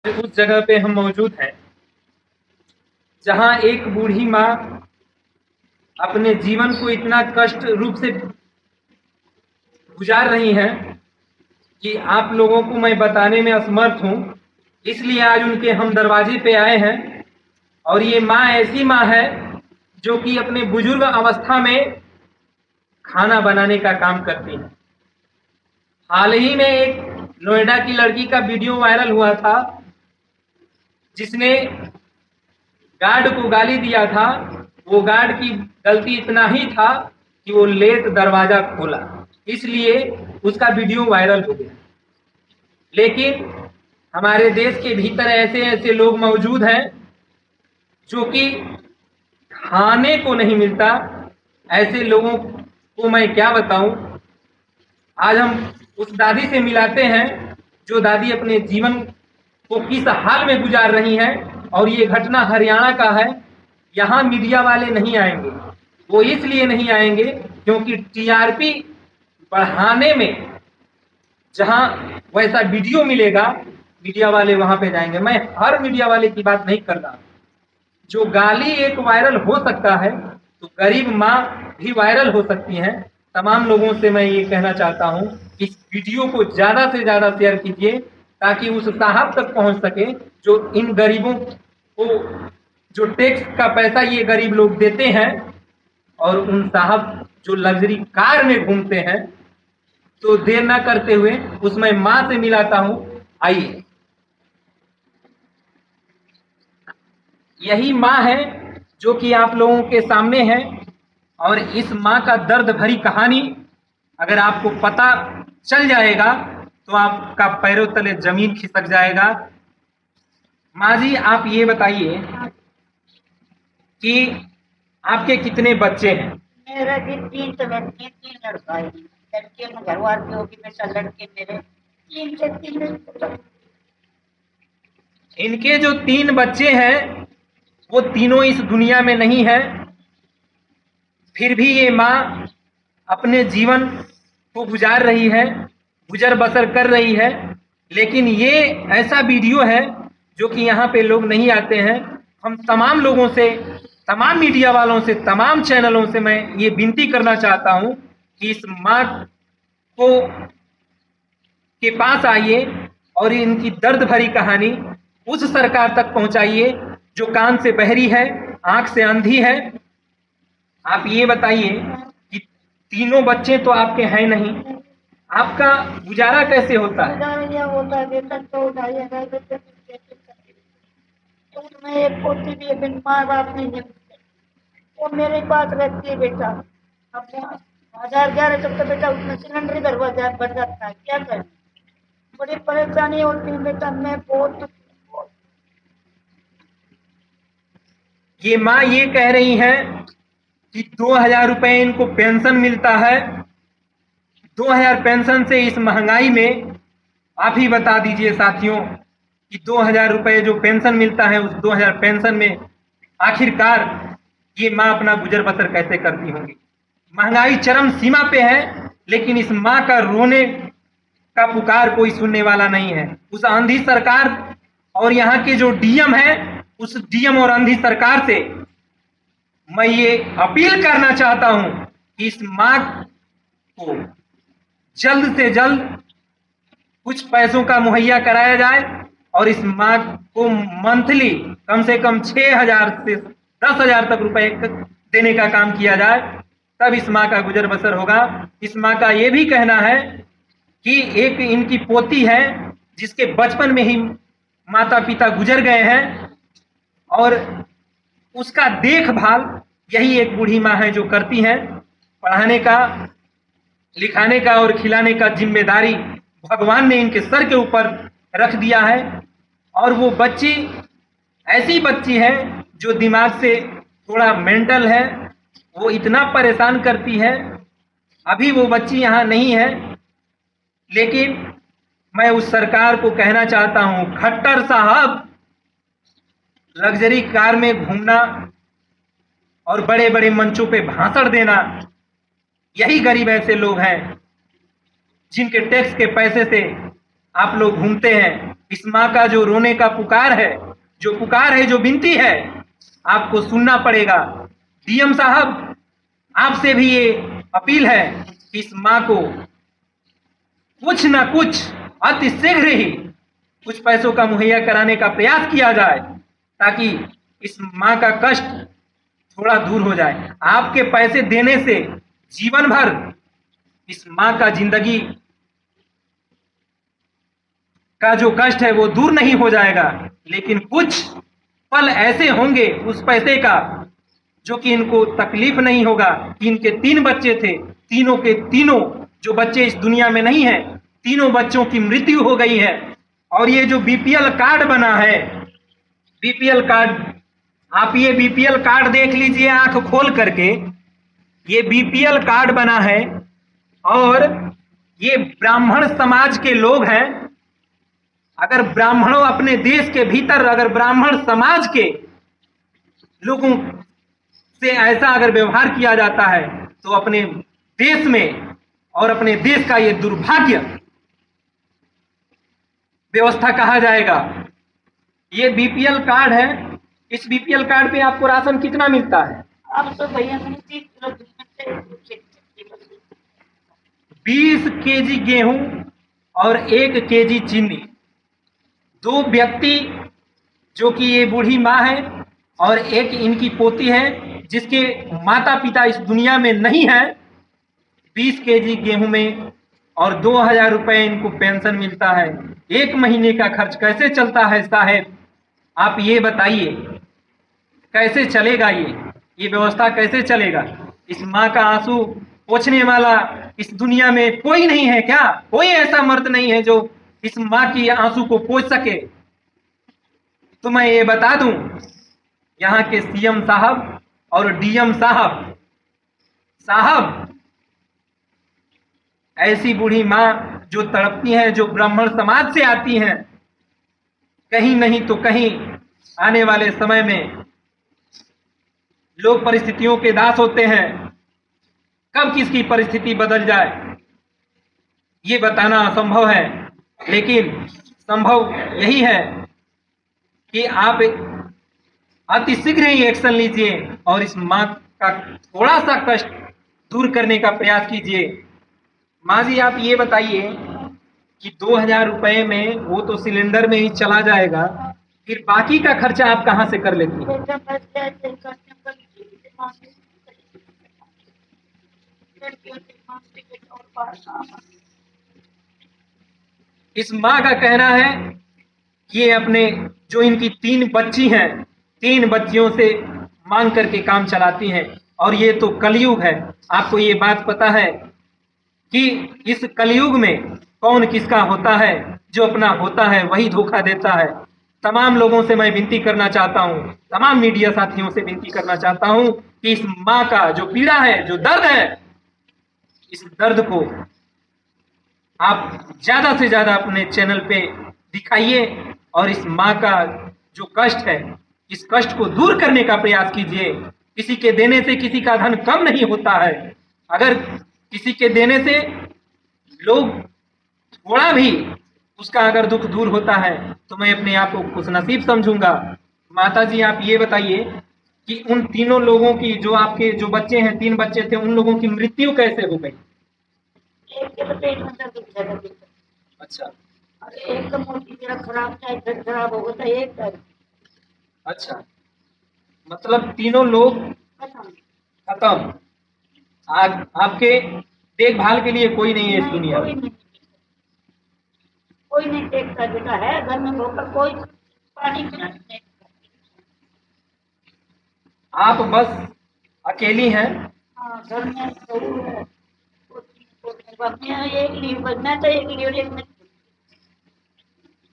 उस जगह पे हम मौजूद हैं जहां एक बूढ़ी माँ अपने जीवन को इतना कष्ट रूप से गुजार रही हैं कि आप लोगों को मैं बताने में असमर्थ हूं। इसलिए आज उनके हम दरवाजे पे आए हैं। और ये माँ ऐसी माँ है जो कि अपने बुजुर्ग अवस्था में खाना बनाने का काम करती है। हाल ही में एक नोएडा की लड़की का वीडियो वायरल हुआ था जिसने गार्ड को गाली दिया था। वो गार्ड की गलती इतना ही था कि वो लेट दरवाजा खोला, इसलिए उसका वीडियो वायरल हो गया। लेकिन हमारे देश के भीतर ऐसे ऐसे लोग मौजूद हैं जो कि खाने को नहीं मिलता। ऐसे लोगों को मैं क्या बताऊं। आज हम उस दादी से मिलाते हैं जो दादी अपने जीवन को किस हाल में गुजार रही हैं। और ये घटना हरियाणा का है। यहाँ मीडिया वाले नहीं आएंगे। वो इसलिए नहीं आएंगे क्योंकि टीआरपी बढ़ाने में जहां वैसा वीडियो मिलेगा मीडिया वाले वहां पे जाएंगे। मैं हर मीडिया वाले की बात नहीं कर रहा। जो गाली एक वायरल हो सकता है तो गरीब माँ भी वायरल हो सकती हैं। तमाम लोगों से मैं ये कहना चाहता हूँ कि इस वीडियो को ज़्यादा से ज़्यादा शेयर कीजिए ताकि उस साहब तक पहुँच सके जो इन गरीबों को जो टैक्स का पैसा ये गरीब लोग देते हैं। और उन साहब जो लग्जरी कार में घूमते हैं। तो देर ना करते हुए उसमें माँ से मिलाता हूँ। आइए, यही माँ है जो कि आप लोगों के सामने है। और इस माँ का दर्द भरी कहानी अगर आपको पता चल जाएगा तो आपका पैरों तले जमीन खिसक जाएगा। माँ जी, आप ये बताइए कि आपके कितने बच्चे हैं? मेरा भी 3 लड़के 3 लड़का है। लड़के में घर वाले होगी मेरे लड़के मेरे 3 से 3। इनके जो 3 बच्चे हैं वो तीनों इस दुनिया में नहीं है। फिर भी ये माँ अपने जीवन को गुजार रही है, गुजर बसर कर रही है। लेकिन ये ऐसा वीडियो है जो कि यहाँ पे लोग नहीं आते हैं। हम तमाम लोगों से, तमाम मीडिया वालों से, तमाम चैनलों से मैं ये विनती करना चाहता हूँ कि इस माँ को के पास आइए और इनकी दर्द भरी कहानी उस सरकार तक पहुँचाइए जो कान से बहरी है, आंख से अंधी है। आप ये बताइए कि तीनों बच्चे तो आपके हैं नहीं, आपका गुजारा कैसे होता है? होता है वेतन तो 2,500 उसमें एक पोती भी है। माँ बाप नहीं है वो मेरे पास रहती है बेटा। अब 2011 तक तो बेटा उसमें सिलेंडर दरवाजा बढ़ जाता है। क्या करें, बड़ी परेशानी होती है बेटा। मैं बहुत ये माँ ये कह रही है कि 2,000 रुपए इनको पेंशन मिलता है। 2,000 पेंशन से इस महंगाई में आप ही बता दीजिए साथियों कि 2,000 रुपए जो पेंशन मिलता है उस 2,000 पेंशन में आखिरकार ये माँ अपना गुजर बसर कैसे करती होंगी। महंगाई चरम सीमा पे है लेकिन इस माँ का रोने का पुकार कोई सुनने वाला नहीं है। उस अंधी सरकार और यहाँ के जो डीएम है उस डीएम और अंधी सरकार से मैं ये अपील करना चाहता हूं कि इस माँ को जल्द से जल्द कुछ पैसों का मुहैया कराया जाए और इस माँ को मंथली कम से कम 6,000 से 10,000 तक रुपए देने का काम किया जाए, तब इस माँ का गुजर बसर होगा। इस माँ का ये भी कहना है कि एक इनकी पोती है जिसके बचपन में ही माता पिता गुजर गए हैं और उसका देखभाल यही एक बूढ़ी माँ है जो करती हैं। पढ़ाने का, लिखाने का और खिलाने का जिम्मेदारी भगवान ने इनके सर के ऊपर रख दिया है। और वो बच्ची ऐसी बच्ची है जो दिमाग से थोड़ा मेंटल है, वो इतना परेशान करती है। अभी वो बच्ची यहाँ नहीं है लेकिन मैं उस सरकार को कहना चाहता हूँ, खट्टर साहब, लग्जरी कार में घूमना और बड़े बड़े मंचों पे भाषण देना, यही गरीब ऐसे लोग हैं जिनके टैक्स के पैसे से आप लोग घूमते हैं। इस माँ का जो रोने का पुकार है, जो विनती है, आपको सुनना पड़ेगा। डीएम साहब, आपसे भी ये अपील है कि इस माँ को कुछ ना कुछ अति शीघ्र ही कुछ पैसों का मुहैया कराने का प्रयास किया जाए, ताकि इस माँ का कष्ट थोड़ा दूर हो जाए। आपके पैसे देने से जीवन भर इस माँ का जिंदगी का जो कष्ट है वो दूर नहीं हो जाएगा, लेकिन कुछ पल ऐसे होंगे उस पैसे का जो कि इनको तकलीफ नहीं होगा कि इनके 3 बच्चे थे, तीनों के तीनों जो बच्चे इस दुनिया में नहीं है, तीनों बच्चों की मृत्यु हो गई है। और ये जो बीपीएल कार्ड बना है, बीपीएल कार्ड, आप ये बीपीएल कार्ड देख लीजिए आंख खोल करके, ये बीपीएल कार्ड बना है और ये ब्राह्मण समाज के लोग हैं। अगर ब्राह्मणों अपने देश के भीतर अगर ब्राह्मण समाज के लोगों से ऐसा अगर व्यवहार किया जाता है तो अपने देश में और अपने देश का ये दुर्भाग्य व्यवस्था कहा जाएगा। ये बीपीएल कार्ड है, इस बीपीएल कार्ड पे आपको राशन कितना मिलता है? अब तो भैया 20 केजी गेहूं और 1 केजी चीनी। 2 व्यक्ति जो कि ये बूढ़ी माँ है और एक इनकी पोती है जिसके माता पिता इस दुनिया में नहीं है, 20 केजी गेहूं में और 2000 रुपए इनको पेंशन मिलता है। 1 महीने का खर्च कैसे चलता है साहब? आप ये बताइए, कैसे चलेगा ये व्यवस्था कैसे चलेगा? इस माँ का आंसू पोंछने वाला इस दुनिया में कोई नहीं है क्या? कोई ऐसा मर्द नहीं है जो इस माँ की आंसू को पोंछ सके? तो मैं ये बता दूं, यहाँ के सीएम साहब और डीएम साहब, ऐसी बूढ़ी माँ जो तड़पती हैं, जो ब्राह्मण समाज से आती हैं, कहीं नहीं तो कहीं आने वाले समय में लोग परिस्थितियों के दास होते हैं। कब किसकी परिस्थिति बदल जाए ये बताना असंभव है, लेकिन संभव यही है कि आप अति शीघ्र ही एक्शन लीजिए और इस माँ का थोड़ा सा कष्ट दूर करने का प्रयास कीजिए। माँ जी, आप ये बताइए कि 2000 रुपए में वो तो सिलेंडर में ही चला जाएगा, फिर बाकी का खर्चा आप कहाँ से कर लेती हैं? इस माँ का कहना है कि ये अपने जो इनकी 3 बच्ची हैं, 3 बच्चियों से मांग करके काम चलाती हैं। और ये तो कलयुग है। आपको ये बात पता है कि इस कलयुग में कौन किसका होता है? जो अपना होता है वही धोखा देता है। तमाम लोगों से मैं विनती करना चाहता हूँ, तमाम मीडिया साथियों से विनती करना चाहता हूँ कि इस माँ का जो पीड़ा है, जो दर्द है, इस दर्द को आप ज्यादा से ज्यादा अपने चैनल पे दिखाइए और इस माँ का जो कष्ट है, इस कष्ट को दूर करने का प्रयास कीजिए। किसी के देने से किसी का धन कम नहीं होता है। अगर किसी के देने से लोग थोड़ा भी उसका अगर दुख दूर होता है तो मैं अपने आप को खुशनसीब समझूंगा। माता जी, आप ये बताइए कि उन तीनों लोगों की, जो आपके जो बच्चे हैं, 3 बच्चे थे, उन लोगों की मृत्यु कैसे हो गई? एक के तो पेट में दर्द ज्यादा था। अच्छा और एक का मोती जरा खराब था, पेट खराब हो गया था, एक का अच्छा, मतलब तीनों लोग खत्म। आपके देखभाल के लिए कोई नहीं है इस दुनिया में? कोई नहीं देखता, बेटा है घर में होकर कोई पानी पिलाने नहीं। आप बस अकेली हैं? हाँ, घर में बहू है, मैं एक ली, मैं तो एक ली और एक में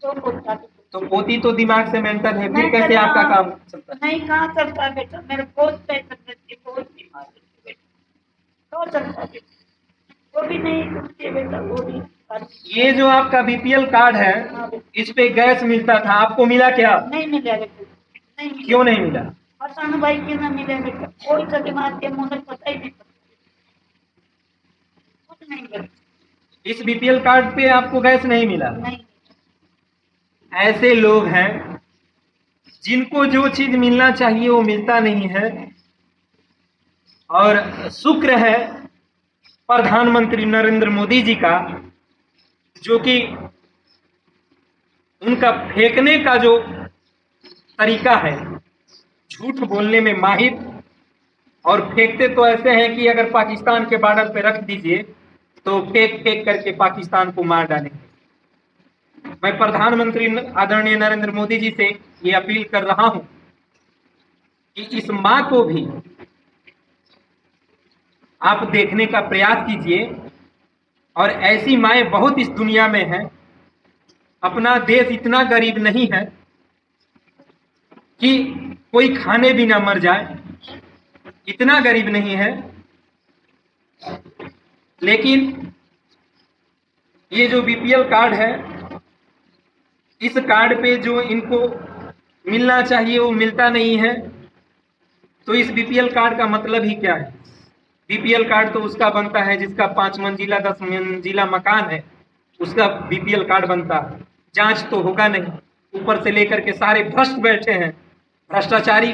तो पोता। तो पोती तो दिमाग से मेंटल है, फिर कैसे आपका काम चलता है? नहीं, कहाँ चलता है बेटा, मेरे बहुत पैसा करती है, बहुत बीमार है बेटा, तो चलता है वो भी नहीं सुनती है बेटा, वो भी। ये जो आपका बीपीएल कार्ड है, इस पे गैस मिलता था, आपको मिला क्या? नहीं मिला बेटा, नहीं मिला। क्यों नहीं मिला? पता भाई क्यों ना मिले बेटा, कोई सा दिमाग के मुझे पता ही नहीं, कुछ नहीं बेटा। इस बीपीएल कार्ड पे आपको गैस नहीं मिला? नहीं। ऐसे लोग हैं जिनको जो चीज मिलना चाहिए वो मिलता नहीं है। और शुक्र है प्रधानमंत्री नरेंद्र मोदी जी का, जो कि उनका फेंकने का जो तरीका है, झूठ बोलने में माहिर, और फेंकते तो ऐसे हैं कि अगर पाकिस्तान के बॉर्डर पे रख दीजिए तो फेंक फेंक करके पाकिस्तान को मार डालेंगे। मैं प्रधानमंत्री आदरणीय नरेंद्र मोदी जी से ये अपील कर रहा हूं कि इस मां को भी आप देखने का प्रयास कीजिए। और ऐसी माएँ बहुत इस दुनिया में हैं। अपना देश इतना गरीब नहीं है कि कोई खाने बिना मर जाए, इतना गरीब नहीं है। लेकिन ये जो बीपीएल कार्ड है, इस कार्ड पे जो इनको मिलना चाहिए वो मिलता नहीं है। तो इस बीपीएल कार्ड का मतलब ही क्या है? बीपीएल कार्ड तो उसका बनता है जिसका 5 मंजिला 10 मंजिला मकान है, उसका बीपीएल कार्ड बनता है। जांच तो होगा नहीं, ऊपर से लेकर के सारे भ्रष्ट बैठे हैं, भ्रष्टाचारी।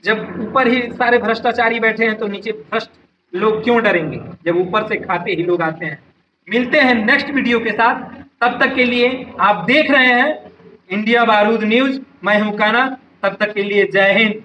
जब ऊपर ही सारे भ्रष्टाचारी बैठे हैं तो नीचे भ्रष्ट लोग क्यों डरेंगे, जब ऊपर से खाते ही लोग आते हैं। मिलते हैं नेक्स्ट वीडियो के साथ, तब तक के लिए आप देख रहे हैं इंडिया बारूद न्यूज। मैं हूं काना, तब तक के लिए जय हिंद।